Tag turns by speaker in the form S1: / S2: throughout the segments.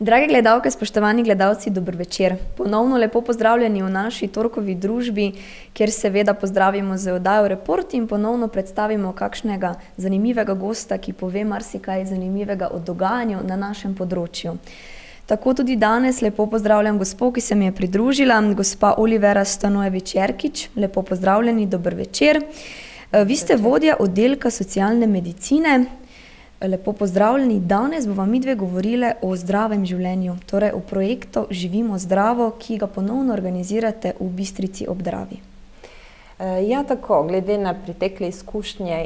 S1: Drage gledalke, spoštovani gledalci, dober večer. Ponovno lepo pozdravljeni v naši torkovi družbi, kjer seveda pozdravimo z oddajo Report in ponovno predstavimo kakšnega zanimivega gosta, ki pove marsikaj zanimivega o dogajanju na našem področju. Tako tudi danes lepo pozdravljam gospo, ki se mi je pridružila, gospa Olivera Stanojević-Jerkič. Lepo pozdravljeni, dober večer. Vi ste vodja oddelka socialne medicine. Lepo pozdravljeni. Danes bova midve govorile o zdravem življenju, torej o projektu Živimo zdravo, ki ga ponovno organizirate v Bistrici ob Dravi.
S2: Ja, tako, glede na pretekle izkušnje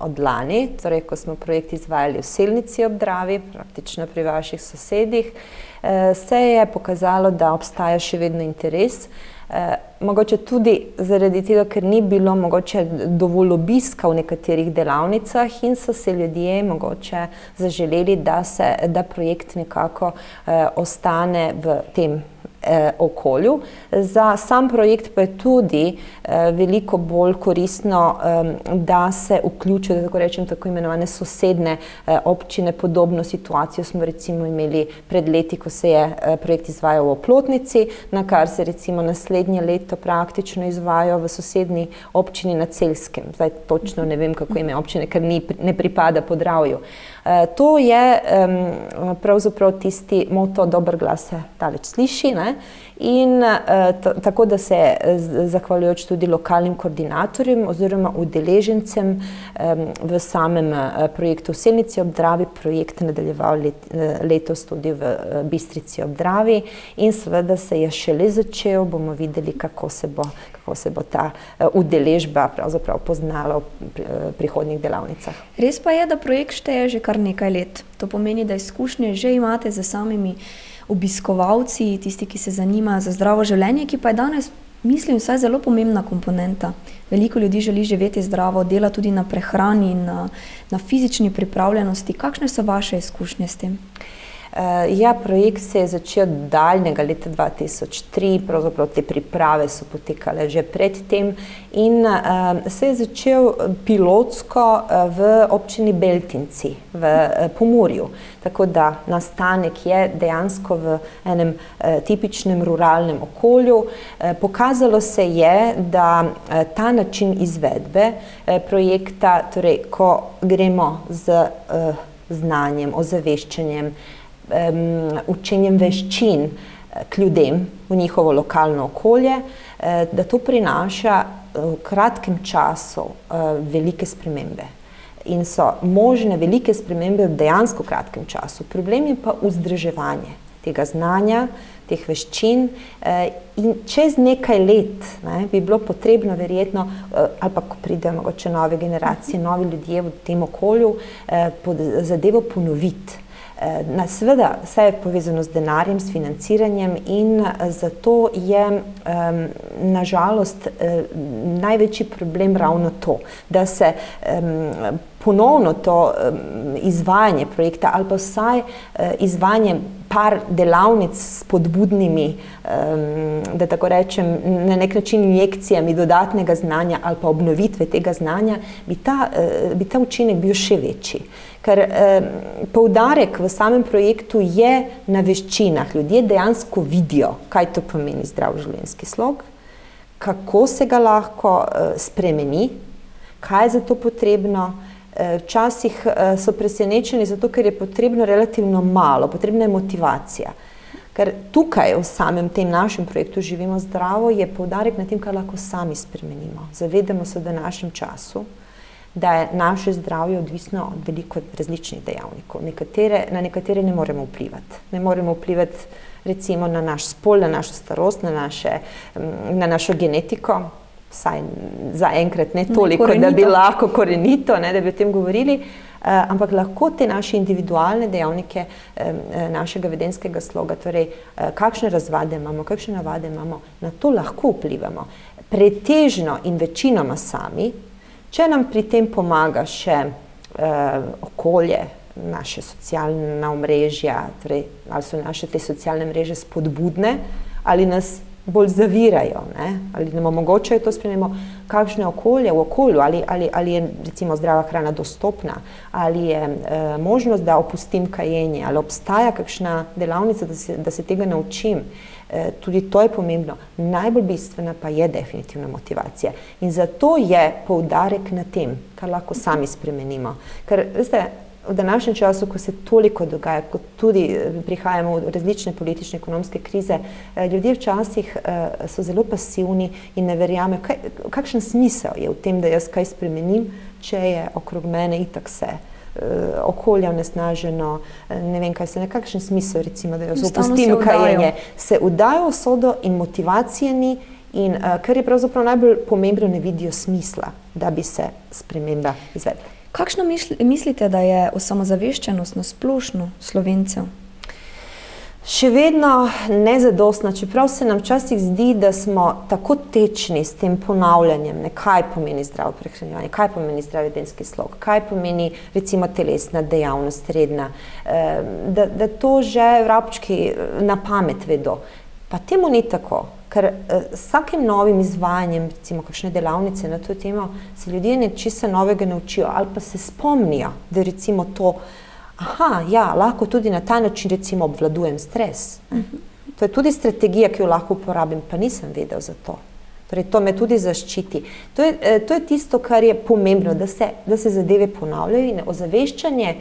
S2: od lani, torej ko smo projekt izvajali v Selnici ob Dravi, praktično pri vaših sosedih, se je pokazalo, da obstaja še vedno interes. Mogoče tudi zaradi tega, ker ni bilo mogoče dovolj obiska v nekaterih delavnicah in so se ljudje mogoče zaželeli, da projekt nekako ostane v tem okolju. Za sam projekt pa je tudi veliko bolj koristno, da se vključijo, da tako rečem, tako imenovane sosedne občine. Podobno situacijo smo recimo imeli pred leti, ko se je projekt izvajal v Oplotnici, na kar se recimo naslednje leto praktično izvajajo v sosednji občini na Celjskem. Zdaj točno ne vem, kako ime občine, ker ne pripada Podravju. To je pravzaprav tisti moto dober glas se daleč sliši, ne? In tako da se zahvaljujoč tudi lokalnim koordinatorjem oziroma udeležencem v samem projektu v Selnici ob Dravi projekt nadaljeval letos tudi v Bistrici ob Dravi in seveda se je šele začel, bomo videli, kako se bo ta udeležba pravzaprav poznala v prihodnjih delavnicah.
S1: Res pa je, da projekt šteje že kar nekaj let. To pomeni, da izkušnje že imate za samimi obiskovalci, tisti, ki se zanimajo za zdravo življenje, ki pa je danes, mislim, vsaj zelo pomembna komponenta. Veliko ljudi želi živeti zdravo, dela tudi na prehrani in na fizični pripravljenosti. Kakšne so vaše izkušnje s tem?
S2: Ja, projekt se je začel daljnega leta 2003, pravzaprav te priprave so potekale že pred tem in se je začel pilotsko v občini Beltinci v Pomurju. Tako da nastanek je dejansko v enem tipičnem ruralnem okolju. Pokazalo se je, da ta način izvedbe projekta, torej ko gremo z znanjem, ozaveščanjem, učenjem veščin k ljudem v njihovo lokalno okolje, da to prinaša v kratkem času velike spremembe. In so možne velike spremembe v dejansko kratkem času. Problem je pa vzdrževanje tega znanja, teh veščin in čez nekaj let bi bilo potrebno verjetno, ali pa ko pridejo mogoče nove generacije, novi ljudje v tem okolju, zadevo ponoviti. Seveda vse je povezano z denarjem, s financiranjem in zato je nažalost največji problem ravno to, da se ponovno to izvajanje projekta ali pa vsaj izvajanje par delavnic s spodbudnimi, da tako rečem, na nek način injekcijami dodatnega znanja ali pa obnovitve tega znanja, bi ta učinek bil še večji. Ker poudarek v samem projektu je na veščinah. Ljudje dejansko vidijo, kaj to pomeni zdrav življenjski slog, kako se ga lahko spremeni, kaj je za to potrebno. Včasih so presenečeni zato, ker je potrebno relativno malo, potrebna je motivacija. Ker tukaj v samem tem našem projektu Živimo zdravo je poudarek na tem, kaj lahko sami spremenimo. Zavedamo se v današnjem času, da je naše zdravje odvisno od veliko različnih dejavnikov. Na nekatere ne moremo vplivati. Ne moremo vplivati recimo na naš spol, na našo starost, na našo genetiko, vsaj zaenkrat ne toliko, da bi lahko korenito, da bi o tem govorili, ampak lahko te naše individualne dejavnike našega vedenjskega sloga, torej kakšne razvade imamo, kakšne navade imamo, na to lahko vplivamo. Pretežno in večinoma sami, če nam pri tem pomaga še okolje, naše socialna omrežja, torej ali so naše te socialne mreže spodbudne, ali nas bolj zavirajo, ne? Ali nam omogočajo to spremembo, kakšno je okolje v okolju, ali je recimo zdrava hrana dostopna, ali je možnost, da opustim kajenje, ali obstaja kakšna delavnica, da se tega naučim. Tudi to je pomembno. Najbolj bistvena pa je definitivna motivacija. In zato je poudarek na tem, kar lahko sami spremenimo. Ker, veste, v današnjem času, ko se toliko dogaja, ko tudi prihajamo v različne politične, ekonomske krize, ljudje včasih so zelo pasivni in ne verjamejo, kakšen smisel je v tem, da jaz kaj spremenim, če je okrog mene itak vse okolje onesnaženo, ne vem kaj se, nekakšen smisel recimo, da jaz opustim kajenje. Se vdajo v sodo in motivacije ni in kar je pravzaprav najbolj pomembno, ne vidijo smisla, da bi se sprememba izvedla.
S1: Kakšno mislite, da je osamozaveščenost na splošno Slovencev?
S2: Še vedno nezadostna, čeprav se nam včasih zdi, da smo tako tečni s tem ponavljanjem, kaj pomeni zdravo prehranjevanje, kaj pomeni zdrav vedenjski slog, kaj pomeni recimo telesna dejavnost redna, da to že vrabčki na pamet vedo. Pa temu ni tako, ker s vsakim novim izvajanjem, recimo kakšne delavnice na to temo, se ljudje nečesa novega naučijo ali pa se spomnijo, da recimo to lahko tudi na ta način recimo obvladujem stres. To je tudi strategija, ki jo lahko uporabim, pa nisem vedel za to. Torej, to me tudi zaščiti. To je tisto, kar je pomembno, da se zadeve ponavljajo in ozaveščanje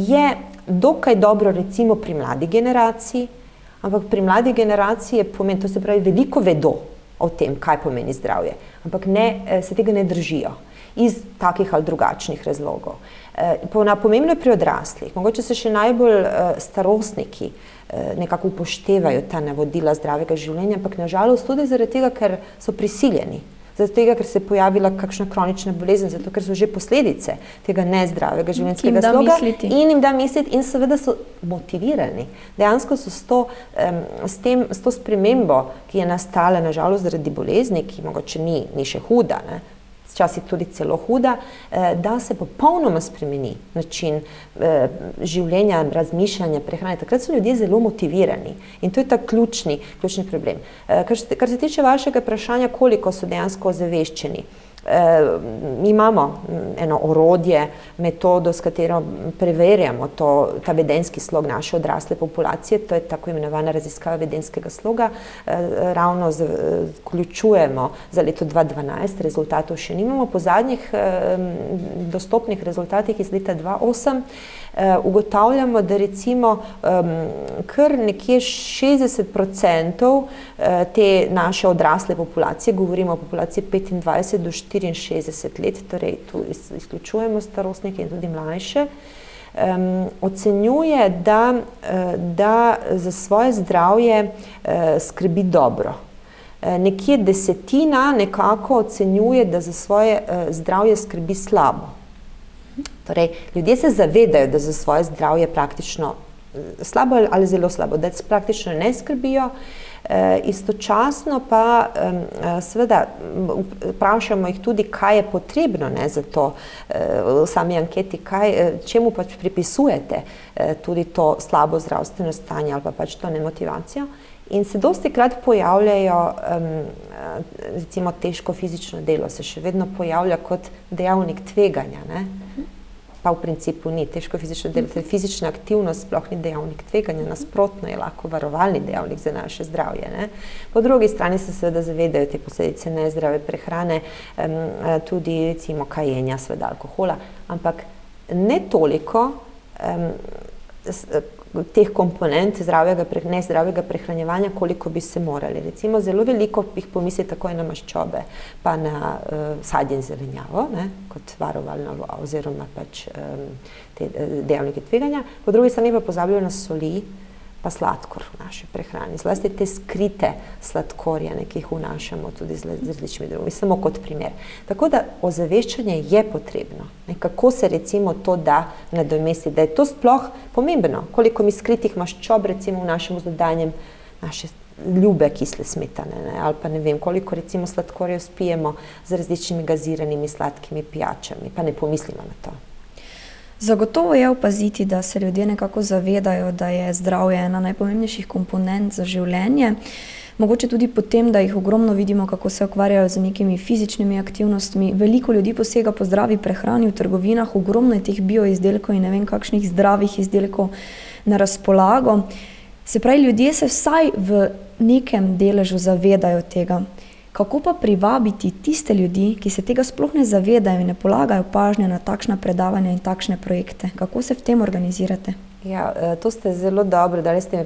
S2: je dokaj dobro recimo pri mladi generaciji, ampak pri mladi generaciji je pomen, to se pravi, veliko vedo o tem, kaj pomeni zdravje, ampak se tega ne držijo iz takih ali drugačnih razlogov. Pomembno je pri odraslih, mogoče se še najbolj starostniki nekako upoštevajo ta navodila zdravega življenja, ampak nažalost tudi zaradi tega, ker so prisiljeni, zaradi tega, ker se je pojavila kakšna kronična bolezen, zato ker so že posledice tega nezdravega življenjskega sloga in jim da misliti in seveda so motivirani. Dejansko so s to spremembo, ki je nastala nažalost zaradi bolezni, ki mogoče ni še huda, včasih tudi celo huda, da se popolnoma spremeni način življenja, razmišljanja, prehrane. Takrat so ljudje zelo motivirani in to je ta ključni problem. Kar se tiče vašega vprašanja, koliko so dejansko ozaveščeni, imamo eno orodje, metodo, s katero preverjamo ta vedenjski slog naše odrasle populacije, to je tako imenovana raziskava vedenjskega sloga. Ravno vključujemo za leto 2012, rezultatov še nimamo, po zadnjih dostopnih rezultatih iz leta 2008 ugotavljamo, da recimo kar nekje 60% te naše odrasle populacije, govorimo o populaciji 25 do 64 let, torej tu izključujemo starostnike in tudi mlajše, ocenjuje, da za svoje zdravje skrbi dobro. Nekje desetina nekako ocenjuje, da za svoje zdravje skrbi slabo. Torej, ljudje se zavedajo, da za svoje zdravje praktično slabo ali zelo slabo, da praktično ne skrbijo, istočasno pa seveda vprašamo jih tudi, kaj je potrebno za to v sami anketi, čemu pač pripisujete tudi to slabo zdravstveno stanje ali pa pač to nemotivacijo. In se dostikrat pojavljajo, recimo težko fizično delo se še vedno pojavlja kot dejavnik tveganja, pa v principu ni. Težko fizično delo, fizična aktivnost sploh ni dejavnik tveganja, nasprotno je lahko varovalni dejavnik za naše zdravje. Po drugi strani se seveda zavedajo te posledice nezdrave prehrane, tudi recimo kajenja, seveda alkohola, ampak ne toliko teh komponent nezdravega prehranjevanja, koliko bi se morali. Recimo zelo veliko jih pomisli takoj na maščobe, pa na sadje in zelenjavo, kot varovalno oziroma pač te dejavnike tveganja. Po drugi strani pa pozabljajo na soli, pa sladkor v naši prehrani. Zlasti te skrite sladkorje, ki jih vnašamo tudi z različnimi drugimi, samo kot primer. Tako da ozaveščanje je potrebno. Kako se recimo to da nadomestiti, da je to sploh pomembno, koliko mi skritih maščob recimo vnašamo z dodajanjem naše ljube kisle smetane, ali pa ne vem, koliko recimo sladkorjev spijemo z različnimi gaziranimi sladkimi pijačami, pa ne pomislimo na to.
S1: Zagotovo je opaziti, da se ljudje nekako zavedajo, da je zdravje ena najpomembnejših komponent za življenje. mogoče tudi potem, da jih ogromno vidimo, kako se ukvarjajo z nekimi fizičnimi aktivnostmi. Veliko ljudi posega po zdravi prehrani v trgovinah, ogromno je teh bioizdelkov in ne vem kakšnih zdravih izdelkov na razpolago. Se pravi, ljudje se vsaj v nekem deležu zavedajo tega. Kako pa privabiti tiste ljudi, ki se tega sploh ne zavedajo in ne polagajo pažnje na takšna predavanja in takšne projekte? Kako se v tem organizirate?
S2: Ja, to ste zelo dobro, dali ste mi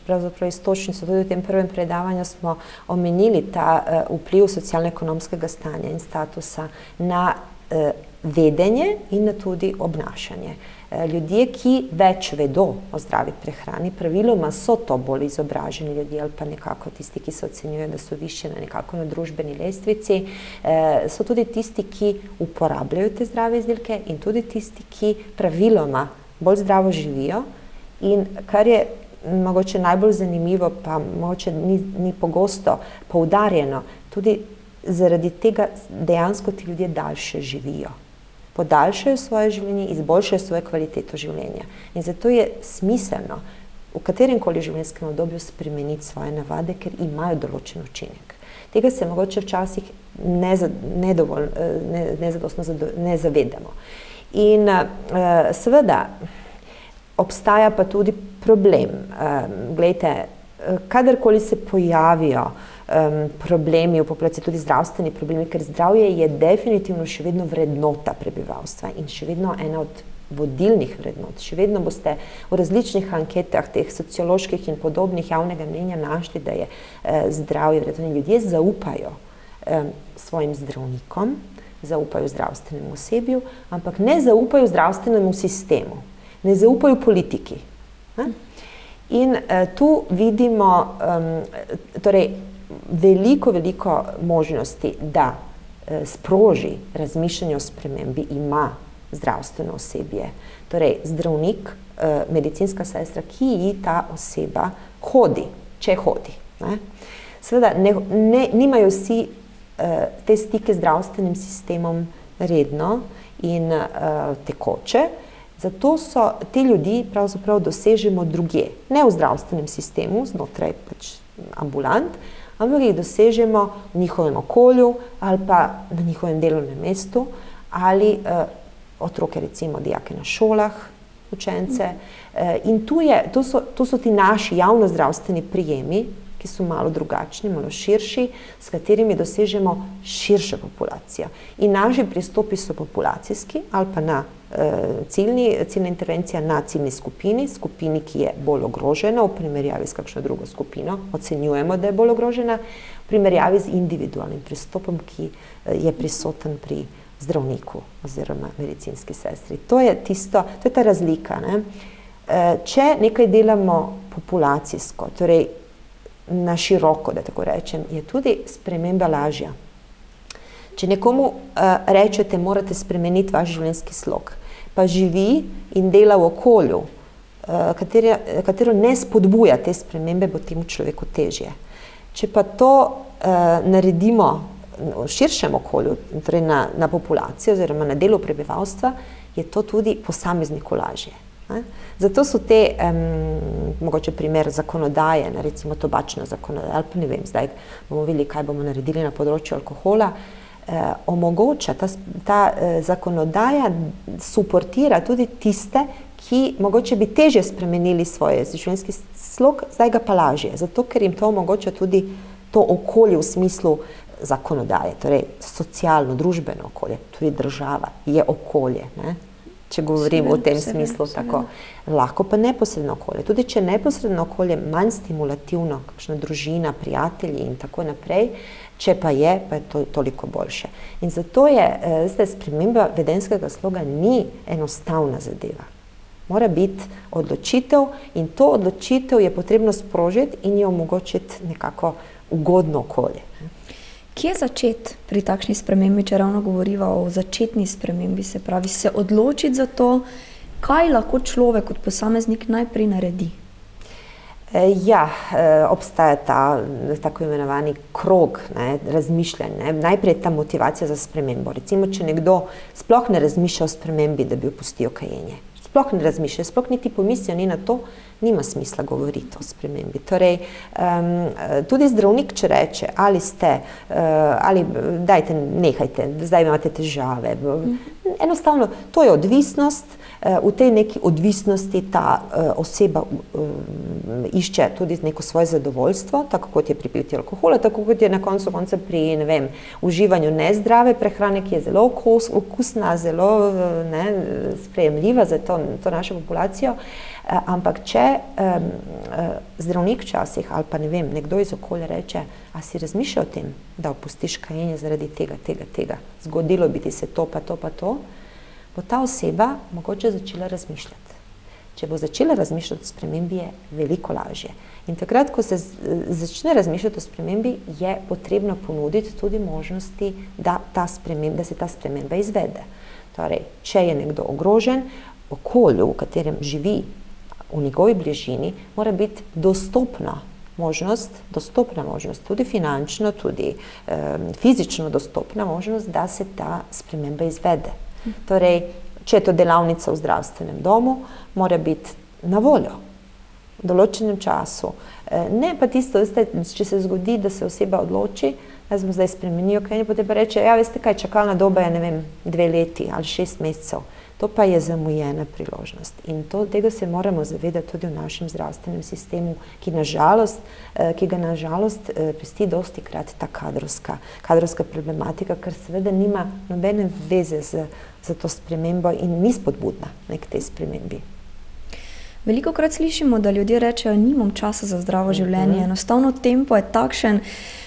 S2: pravzaprav istočnico. Tudi v tem prvem predavanju smo omenili ta vpliv socialno-ekonomskega stanja in statusa na vedenje in na tudi obnašanje. Ljudje, ki več vedo o zdravi prehrani, praviloma so to bolj izobraženi ljudje ali pa nekako tisti, ki se ocenjujejo, da so višje nekako na družbeni lestvici, so tudi tisti, ki uporabljajo te zdrave izdelke in tudi tisti, ki praviloma bolj zdravo živijo. In kar je mogoče najbolj zanimivo, pa mogoče ni pogosto poudarjeno, tudi zaradi tega dejansko ti ljudje daljše živijo. Podaljšajo svoje življenje, izboljšajo svojo kvaliteto življenja. In zato je smiselno v kateremkoli življenjskem obdobju spremeniti svoje navade, ker imajo določen učinek. Tega se mogoče včasih nezadostno ne zavedamo. In seveda obstaja pa tudi problem. Glejte, kadarkoli se pojavijo problemi v populaciji, tudi zdravstveni problemi, ker zdravje je definitivno še vedno vrednota prebivalstva in še vedno ena od vodilnih vrednot. Še vedno boste v različnih anketah, teh socioloških in podobnih javnega mnenja našli, da je zdravje vrednota. Ljudje zaupajo svojim zdravnikom, zaupajo zdravstvenemu osebju, ampak ne zaupajo zdravstvenemu sistemu, ne zaupajo politiki. In tu vidimo torej veliko možnosti, da sproži razmišljanje o spremembi ima zdravstveno osebje. Torej zdravnik, medicinska sestra, ki ji ta oseba hodi, če hodi. Seveda nimajo vsi te stike z zdravstvenim sistemom redno in tekoče, zato so te ljudi pravzaprav dosežemo drugje. Ne v zdravstvenem sistemu, znotraj ambulant, ampak jih dosežemo v njihovem okolju ali pa na njihovem delovnem mestu ali otroke, recimo dijake na šolah, učence. In to so ti naši javnozdravstveni prijemi, ki so malo drugačni, malo širši, s katerimi dosežemo širšo populacijo. In naši pristopi so populacijski ali pa na ciljna intervencija na ciljni skupini, ki je bolj ogrožena v primerjavi s kakšno drugo skupino, ocenjujemo, da je bolj ogrožena, v primerjavi z individualnim pristopom, ki je prisoten pri zdravniku oziroma medicinski sestri. To je ta razlika. Če nekaj delamo populacijsko, torej na široko, da tako rečem, je tudi sprememba lažja. Če nekomu rečete, morate spremeniti vaš življenjski slog, pa živi in dela v okolju, katero ne spodbuja te spremembe, bo temu človeku težje. Če pa to naredimo v širšem okolju, torej na populacijo oziroma na delu prebivalstva, je to tudi posamezniku lažje. Zato so te, mogoče primer zakonodaje, recimo tobačna zakonodaja, ali pa ne vem, zdaj bomo videli, kaj bomo naredili na področju alkohola, omogoča, ta zakonodaja suportira tudi tiste, ki mogoče bi težje spremenili svoj življenjski slog, zdaj ga pa lažje, zato ker jim to omogoča tudi to okolje v smislu zakonodaje, torej socialno, družbeno okolje, tudi država je okolje, če govorimo v tem smislu tako. Lahko pa neposredno okolje. Tudi če neposredno okolje manj stimulativno, kakšna družina, prijatelji in tako naprej, če pa je to toliko boljše. In zato je sprememba vedenjskega sloga ni enostavna zadeva. Mora biti odločitev in to odločitev je potrebno sprožiti in jo omogočiti nekako ugodno okolje.
S1: Kje začeti pri takšni spremembi, če ravno govoriva o začetni spremembi, se pravi, se odločiti za to, kaj lahko človek kot posameznik najprej naredi?
S2: Ja, obstaja ta tako imenovani krog razmišljanja. Najprej ta motivacija za spremembo. Recimo, če nekdo sploh ne razmišlja o spremembi, da bi opustil kajenje. sploh ne razmišljajo, sploh niti pomislijo ni na to, nima smisla govoriti o spremembi. Torej, tudi zdravnik, če reče, ali dajte, nehajte, zdaj imate težave. Enostavno, to je odvisnost, v tej neki odvisnosti ta oseba išče tudi neko svoje zadovoljstvo, tako kot je pri pitju alkohola, tako kot je na koncu pri, ne vem, uživanju nezdrave prehrane, ki je zelo okusna, zelo sprejemljiva za to našo populacijo. Ampak če zdravnik včasih ali pa ne vem, nekdo iz okolja reče, a si razmišljal o tem, da opustiš kajenje zaradi tega, zgodilo bi ti se to, pa to, pa to, bo ta oseba mogoče začela razmišljati. Če bo začela razmišljati o spremembi, je veliko lažje. In takrat, ko se začne razmišljati o spremembi, je potrebno ponuditi tudi možnosti, da se ta sprememba izvede. Torej, če je nekdo ogrožen, okolju, v katerem živi, v njegovi bližini, mora biti dostopna možnost, tudi finančno, tudi fizično dostopna možnost, da se ta sprememba izvede. Torej, če je to delavnica v zdravstvenem domu, mora biti na voljo v določenem času. Ne pa tisto, če se zgodi, da se oseba odloči, da smo zdaj spremenijo kajenje, potem pa reče, ja, veste kaj, čakalna doba je, ne vem, 2 leti ali 6 mesecev. To pa je zamujena priložnost. In tega se moramo zavedati tudi v našem zdravstvenem sistemu, ki ga nažalost pesti dostikrat ta kadrovska problematika, ker seveda nima nobene veze za to spremembo in ni spodbudna k tej spremembi.
S1: Velikokrat slišimo, da ljudje rečejo, nimam časa za zdravo življenje. Enostavno tempo je takšen,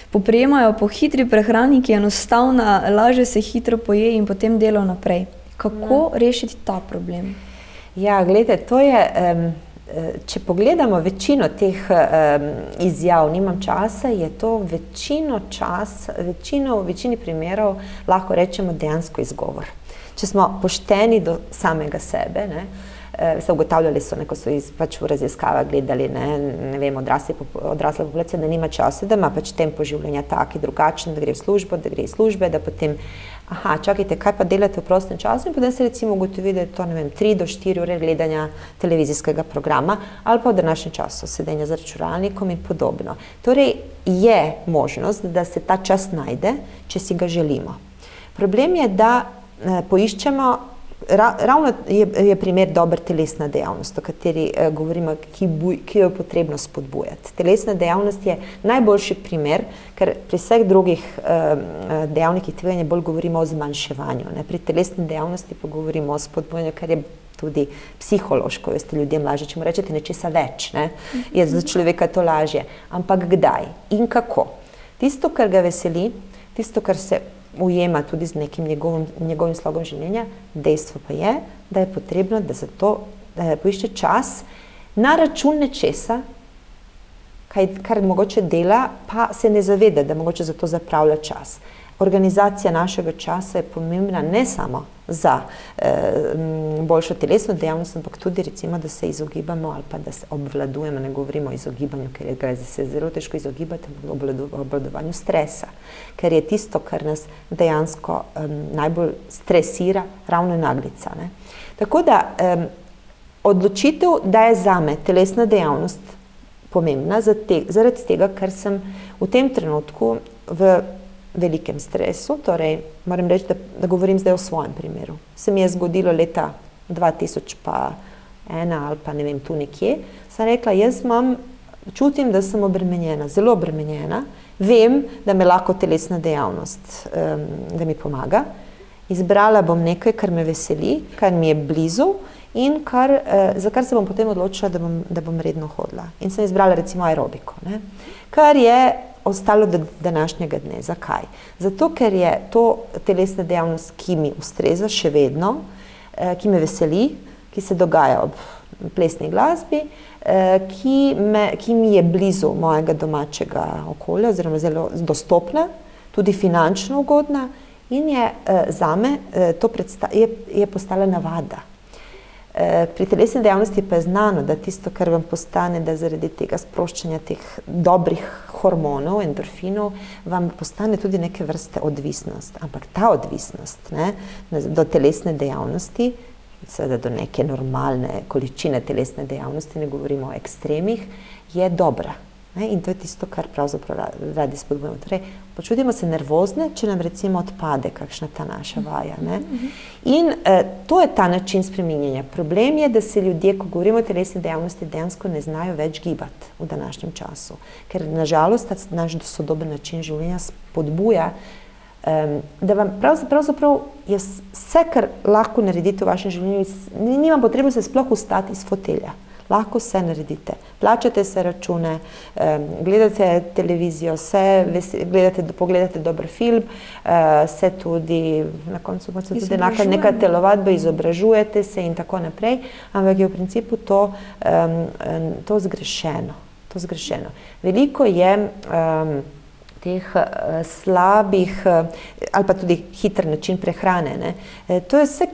S1: poprijemajo po hitri prehrani, ki je enostavna, lažje se hitro poje in potem delo naprej. Kako rešiti ta problem?
S2: Ja, gledajte, to je, če pogledamo večino teh izjav, nimam časa, je to v večini primerov lahko rečemo dejansko izgovor. Če smo pošteni do samega sebe, se ugotavljali so, ko so v raziskavah gledali, ne vem, odrasla populacija, da nima časa, da ima tempo življenja taki, drugačen, da gre v službo, da gre iz službe, da potem, čakajte, kaj pa delate v prostem času in potem se recimo ugotovi, da je to, ne vem, 3 do 4 ure gledanja televizijskega programa ali pa v današnjem času sedenja za računalnikom in podobno. Torej, je možnost, da se ta čas najde, če si ga želimo. Problem je, da poiščemo, ravno je primer dobra telesna dejavnost, o kateri govorimo, ki jo je potrebno spodbujati. Telesna dejavnost je najboljši primer, ker pri vseh drugih dejavnikih tveganja bolj govorimo o zmanjševanju. Pri telesni dejavnosti pa govorimo o spodbujanju, kar je tudi psihološko, veste, ljudem lažje, če mu rečete nečesa več, je za človeka to lažje. Ampak kdaj in kako? Tisto, kar ga veseli, tisto, kar se ujema tudi z nekim njegovim slogom življenja, dejstvo pa je, da je potrebno, da za to poišče čas na račun nečesa, kar mogoče dela, pa se ne zaveda, da mogoče za to zapravlja čas. Organizacija našega časa je pomembna ne samo za boljšo telesno dejavnost, ampak tudi recimo, da se izogibamo ali pa da se obvladujemo, ne govorimo o izogibanju, ker je se zelo težko izogibati obvladovanju stresa, ker je tisto, kar nas dejansko najbolj stresira, ravno naglica. Tako da odločitev, da je zame telesna dejavnost pomembna zaradi tega, ker sem v tem trenutku v velikem stresu, torej moram reči, da govorim zdaj o svojem primeru. Se mi je zgodilo leta 2001 ali pa ne vem, tu nekje, sem rekla, čutim, da sem obremenjena, zelo obremenjena, vem, da me lahko telesna dejavnost, da mi pomaga. Izbrala bom nekaj, kar me veseli, kar mi je blizu in za kar se bom potem odločila, da bom redno hodila. In sem izbrala recimo aerobiko, kar je ostalo do današnjega dne. Zakaj? Zato, ker je to telesna dejavnost, ki mi ustreza še vedno, ki me veseli, ki se dogaja ob plesni glasbi, ki mi je blizu mojega domačega okolja, oziroma zelo dostopna, tudi finančno ugodna in je zame je postala navada. Pri telesni dejavnosti pa je znano, da tisto, kar vam postane, da zaradi tega sproščanja teh dobrih hormonov, endorfinov, vam postane tudi neke vrste odvisnost. Ampak ta odvisnost do telesne dejavnosti seveda do neke normalne količine telesne dejavnosti, ne govorimo o ekstremih, je dobra. In to je tisto, kar pravzaprav radi spodbujamo. Torej, počutimo se nervozne, če nam recimo odpade kakšna ta naša vaja. In to je ta način spreminjanja. Problem je, da se ljudje, ko govorimo o telesni dejavnosti, dejansko ne znajo več gibati v današnjem času. Ker nažalost naš sodoben način življenja spodbuja, da vam pravzaprav je vse, kar lahko naredite v vašem življenju, nima potrebe se sploh vstati iz fotelja. Lahko vse naredite. Plačate se račune, gledate televizijo, pogledate dober film, se tudi, na koncu tudi neka telovadba, izobražujete se in tako naprej, ampak je v principu to zgrešeno. Veliko je teh slabih ali pa tudi hiter način prehrane. To je vse,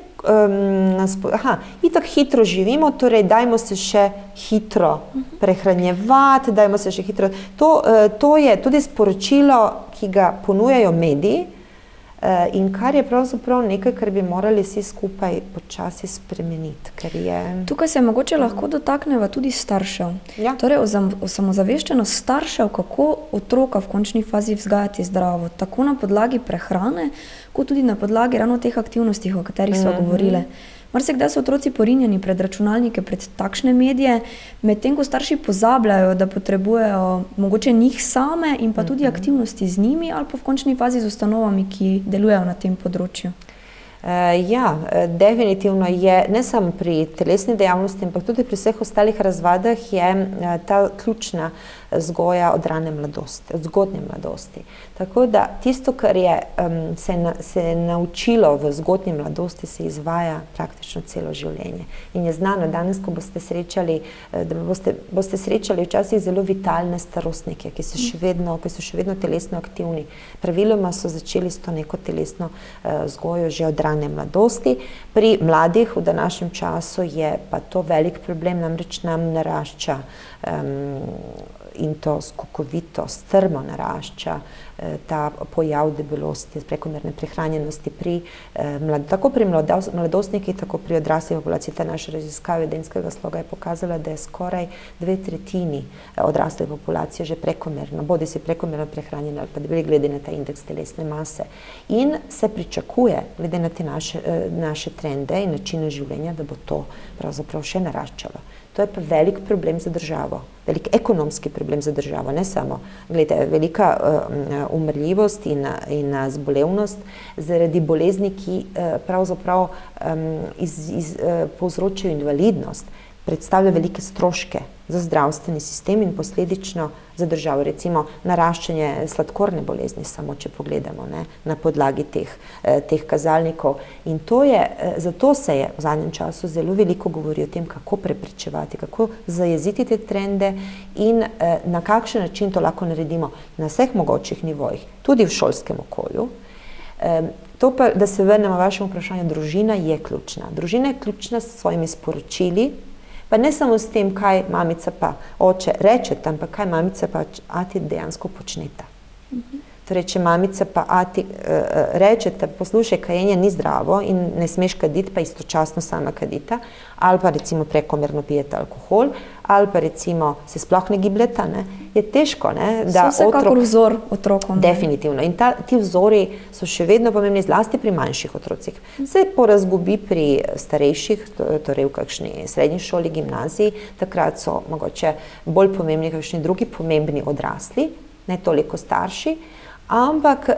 S2: itak hitro živimo, torej dajmo se še hitro prehranjevati, dajmo se še hitro. To je tudi sporočilo, ki ga ponujajo mediji in kar je pravzaprav nekaj, kar bi morali vsi skupaj počasi spremeniti.
S1: Tukaj se mogoče lahko dotakneva tudi staršev. Torej o samozaveščenost staršev, kako otroka v končni fazi vzgajati zdravo, tako na podlagi prehrane, kot tudi na podlagi ravno teh aktivnosti, o katerih sva govorile. Marsikdaj so otroci porinjeni pred računalnike, pred takšne medije, medtem ko starši pozabljajo, da potrebujejo mogoče njih same in pa tudi aktivnosti z njimi ali pa v končni fazi z ustanovami, ki delujejo na tem področju.
S2: Definitivno je, ne samo pri telesni dejavnosti, ampak tudi pri vseh ostalih razvadah je ta ključna vzgoja od rane mladosti, od zgodnje mladosti. Tako da tisto, kar se je naučilo v zgodnji mladosti, se izvaja praktično celo življenje. In je znano, danes, ko boste srečali včasih zelo vitalne starostnike, ki so še vedno telesno aktivni. Praviloma so začeli s to neko telesno vzgojo že od rane mladosti. Pri mladih v današnjem času je pa to velik problem, namreč nam narašča in to skokovito, strmo narašča ta pojav debelosti, prekomerne prehranjenosti tako pri mladostnikih, tako pri odrasli populaciji. Ta naša raziskava vedenjskega sloga je pokazala, da je skoraj 2/3 odrasle populacije že prekomerno, bodisi prekomerno prehranjene ali pa debeli, glede na ta indeks telesne mase. In se pričakuje, glede na te naše trende in načine življenja, da bo to pravzaprav še naraščalo. To je pa velik problem za državo, velik ekonomski problem za državo, ne samo, gledajte, velika umrljivost in zbolevnost zaradi bolezni, ki pravzaprav povzročajo invalidnost, predstavlja velike stroške za zdravstveni sistem in posledično za državo. Recimo naraščanje sladkorne bolezni, samo če pogledamo na podlagi teh kazalnikov. In zato se je v zadnjem času zelo veliko govori o tem, kako preprečevati, kako zajeziti te trende in na kakšen način to lahko naredimo na vseh mogočih nivojih, tudi v šolskem okolju. To pa, da se vrnemo vašemu vprašanju, družina je ključna. Družina je ključna s svojimi sporočili, pa ne samo s tem, kaj mamica pa oče rečeta, ampak kaj mamica pa ati dejansko počneta. Torej, če mamica pa ati rečeta, poslušaj, kajenje ni zdravo in ne smeš kaditi, pa istočasno sama kadita, ali pa recimo prekomerno pijeta alkohol, ali pa recimo se sploh ne gibljeta, je težko, da
S1: so vsekakor vzor otrokom.
S2: Definitivno. In ti vzori so še vedno pomembni, zlasti pri manjših otrocih. Se porazgubi pri starejših, torej v kakšni srednji šoli, gimnaziji, takrat so mogoče bolj pomembni kakšni drugi pomembni odrasli, ne toliko starši, ampak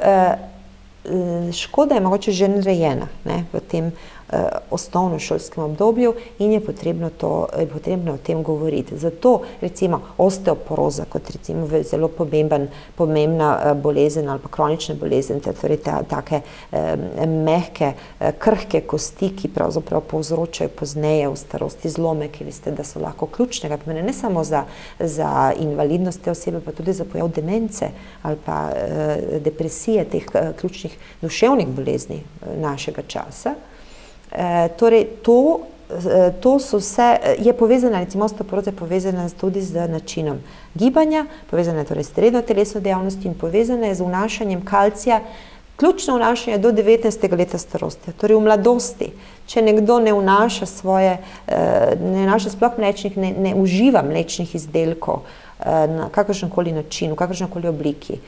S2: škoda je mogoče že narejena v tem osnovnošolskem obdobju in je potrebno o tem govoriti. Zato recimo osteoporoza kot recimo zelo pomembna bolezen ali pa kronična bolezen, torej take mehke, krhke kosti, ki pravzaprav povzročajo pozneje v starosti zlome, ki veste, da so lahko ključnega pomena, ne samo za invalidnost te osebe, pa tudi za pojav demence ali pa depresije, teh ključnih duševnih bolezni našega časa. Torej, to so vse, je povezana, recimo osteoporoza je povezana tudi z načinom gibanja, povezana je torej s redno telesno dejavnostjo in povezana je z vnašanjem kalcija, ključno vnašanje do 19. leta starosti, torej v mladosti. če nekdo ne vnaša sploh mlečnih, ne uživa mlečnih izdelkov na kakršenkoli način, v kakršenkoli obliki,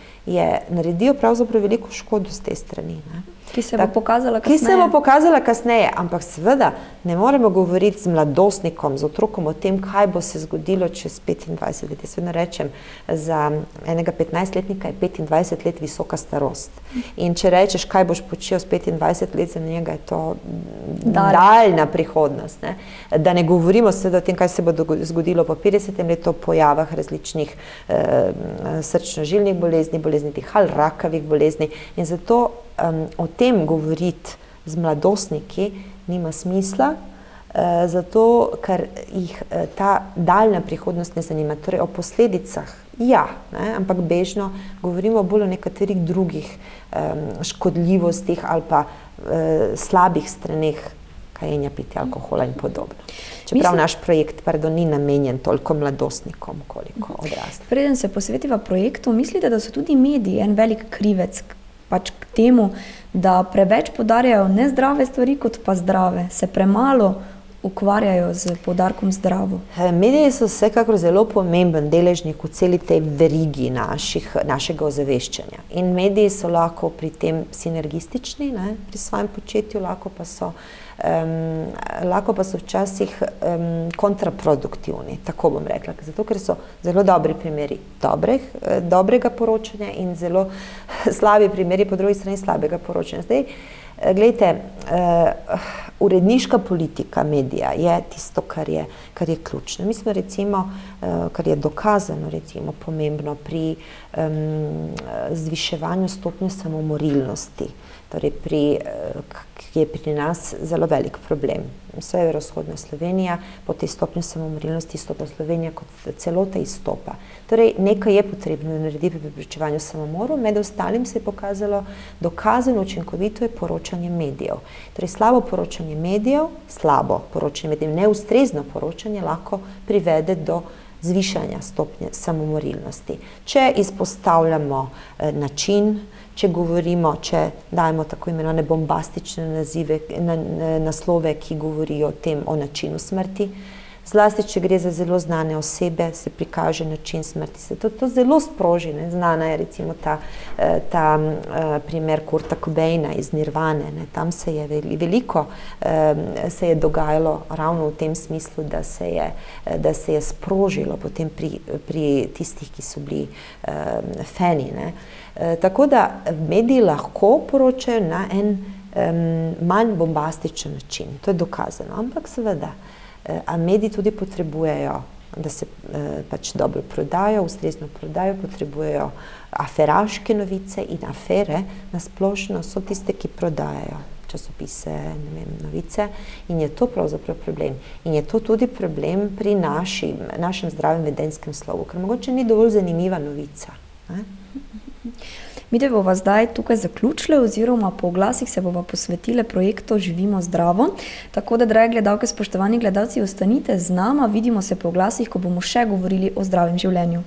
S2: naredijo pravzaprav veliko škodo z te strani.
S1: Ki se bo pokazala kasneje.
S2: Ki se bo pokazala kasneje, ampak seveda ne moremo govoriti z mladostnikom, z otrokom o tem, kaj bo se zgodilo čez 25 let. Jaz vedno rečem, za enega 15-letnika je 25 let visoka starost. In če rečeš, kaj boš počel s 25 let, za njega je to daljna prihodnost. Da ne govorimo seveda o tem, kaj se bo zgodilo po 50 letu, pojavah različnih srčno-žilnih bolezni, bolezni dihal, rakavih bolezni. In zato o tem govoriti z mladostniki nima smisla, zato ker jih ta daljna prihodnost ne zanima. Torej o posledicah, ampak bežno govorimo bolj o nekaterih drugih škodljivostih ali pa slabih straneh kajenja, pitja alkohola in podobno. Čeprav naš projekt, ni namenjen toliko mladostnikom, koliko odraslih.
S1: Preden se posvetiva projektu, mislite, da so tudi mediji en velik krivec pač k temu, da preveč poudarjajo nezdrave stvari kot pa zdrave, se premalo ukvarjajo z poudarkom zdravo?
S2: Mediji so vsekakor zelo pomemben deležnik v celi tej verigi našega ozaveščanja. In mediji so lahko pri tem sinergistični, pri svojem početju, lahko pa so včasih kontraproduktivni, tako bom rekla, zato ker so zelo dobri primeri dobrega poročanja in zelo slabi primeri po drugi strani slabega poročanja. Zdaj, glejte, uredniška politika medija je tisto, kar je ključno. Mi smo recimo, kar je dokazano recimo pomembno pri zviševanju stopnje samomorilnosti, torej ki je pri nas zelo velik problem. Severovzhodna Slovenija po tej stopnji samomorilnosti izstopa, Slovenija kot celota izstopa. Torej, nekaj je potrebno narediti pri preprečevanju samomorov, med ostalim se je pokazalo dokazano učinkovito je poročanje medijev. Torej, slabo poročanje medijev, neustrezno poročanje lahko privede do zvišanja stopnje samomorilnosti. Če izpostavljamo način, če dajemo tako imenovane bombastične naslove, ki govorijo o načinu smrti, zlasti, če gre za zelo znane osebe, se prikaže način smrti. To zelo sproži. Znana je recimo ta primer Kurta Cobaina iz Nirvane. Tam se je veliko dogajalo ravno v tem smislu, da se je sprožilo potem pri tistih, ki so bili fani. Tako da mediji lahko poročajo na en manj bombastičen način. To je dokazano. Ampak seveda, a mediji tudi potrebujejo, da se pač dobro prodajo, ustrezno prodajo, potrebujejo aferaške novice in afere na splošno so tiste, ki prodajajo časopise, novice in je to pravzaprav problem. In je to tudi problem pri našem zdravem vedenskem slogu, ker mogoče ni dovolj zanimiva novica.
S1: Mi te bova zdaj tukaj zaključile oziroma po oglasih se bova posvetile projektu Živimo zdravo. Tako da, drage gledalke, spoštovani gledalci, ostanite z nama, vidimo se po oglasih, ko bomo še govorili o zdravem življenju.